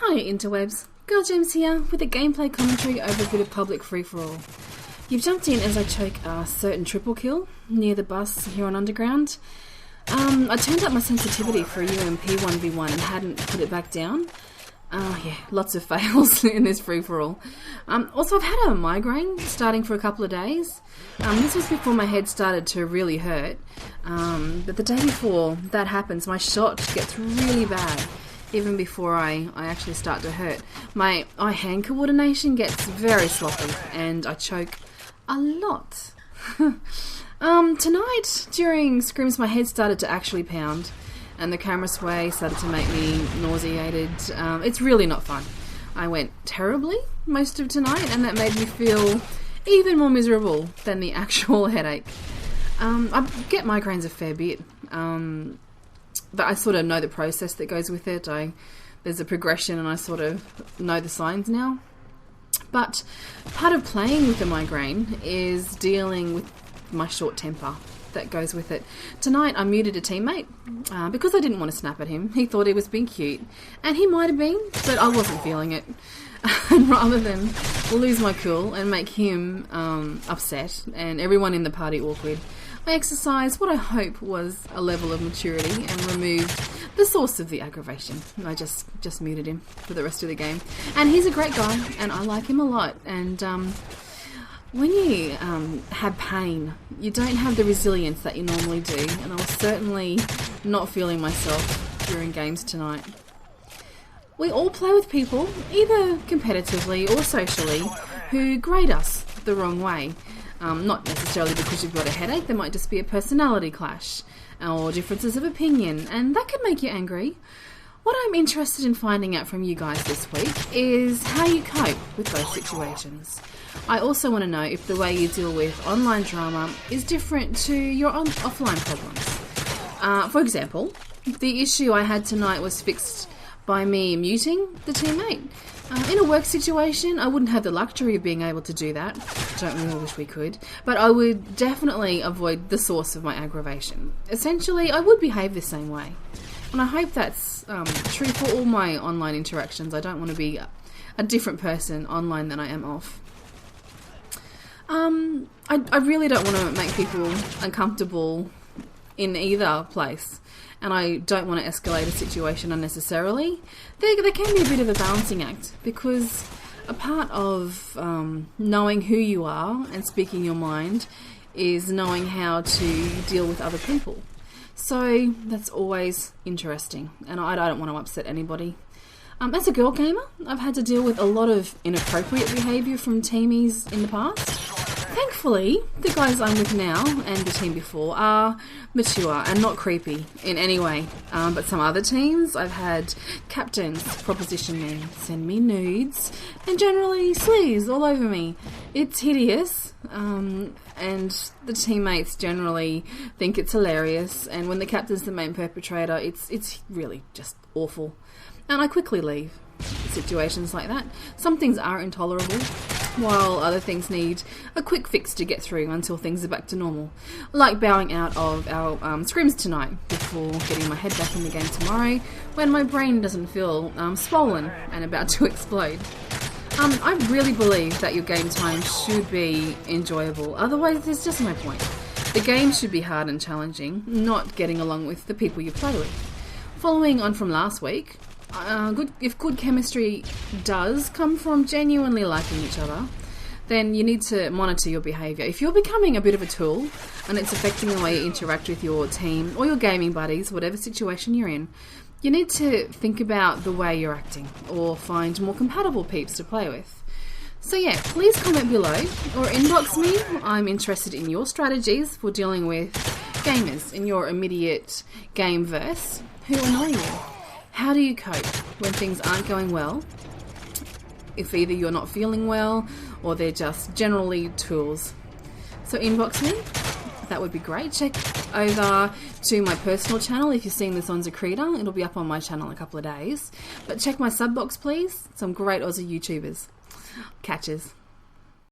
Hi interwebs, Girl Germs here with a gameplay commentary over a bit of public free-for-all. You've jumped in as I choke a certain triple kill near the bus here on Underground. I turned up my sensitivity for a UMP 1v1 and hadn't put it back down. Yeah, lots of fails in this free-for-all. Also, I've had a migraine starting for a couple of days. This was before my head started to really hurt. But the day before that happens, my shot gets really bad, even before I actually start to hurt. My eye-hand coordination gets very sloppy, and I choke a lot. Tonight, during scrims, my head started to actually pound, and the camera sway started to make me nauseated. It's really not fun. I went terribly most of tonight, and that made me feel even more miserable than the actual headache. I get migraines a fair bit, but I sort of know the process that goes with it. There's a progression, and I sort of know the signs now. But part of playing with the migraine is dealing with my short temper that goes with it. Tonight I muted a teammate because I didn't want to snap at him. He thought he was being cute, and he might have been, but I wasn't feeling it. And rather than lose my cool and make him upset and everyone in the party awkward, I exercised what I hope was a level of maturity and removed the source of the aggravation. I just muted him for the rest of the game. And he's a great guy, and I like him a lot. And when you have pain, you don't have the resilience that you normally do, and I was certainly not feeling myself during games tonight. We all play with people, either competitively or socially, who grade us the wrong way. Not necessarily because you've got a headache, there might just be a personality clash or differences of opinion, and that could make you angry. What I'm interested in finding out from you guys this week is how you cope with those situations. I also want to know if the way you deal with online drama is different to your offline problems. For example, the issue I had tonight was fixed by me muting the teammate. In a work situation, I wouldn't have the luxury of being able to do that. Don't we all wish we could? But I would definitely avoid the source of my aggravation. Essentially, I would behave the same way. And I hope that's true for all my online interactions. I don't want to be a different person online than I am off. I really don't want to make people uncomfortable in either place, and I don't want to escalate a situation unnecessarily. There can be a bit of a balancing act, because a part of knowing who you are and speaking your mind is knowing how to deal with other people. So that's always interesting, and I don't want to upset anybody. As a girl gamer, I've had to deal with a lot of inappropriate behaviour from teamies in the past. Thankfully, the guys I'm with now and the team before are mature and not creepy in any way. But some other teams, I've had captains proposition me, send me nudes, and generally sleaze all over me. It's hideous, and the teammates generally think it's hilarious, and when the captain's the main perpetrator, it's really just awful. And I quickly leave situations like that. Some things are intolerable, while other things need a quick fix to get through until things are back to normal. Like bowing out of our scrims tonight before getting my head back in the game tomorrow, when my brain doesn't feel swollen and about to explode. I really believe that your game time should be enjoyable, otherwise there's just no point. The game should be hard and challenging, not getting along with the people you play with. Following on from last week, if good chemistry does come from genuinely liking each other, then you need to monitor your behaviour. If you're becoming a bit of a tool and it's affecting the way you interact with your team or your gaming buddies, whatever situation you're in, you need to think about the way you're acting or find more compatible peeps to play with. So yeah, please comment below or inbox me. I'm interested in your strategies for dealing with gamers in your immediate gameverse who annoy you. How do you cope when things aren't going well? If either you're not feeling well or they're just generally tools. So inbox me, that would be great. Check over to my personal channel if you're seeing this on Zucreta. It'll be up on my channel in a couple of days. But check my sub box please, some great Aussie YouTubers. Catches.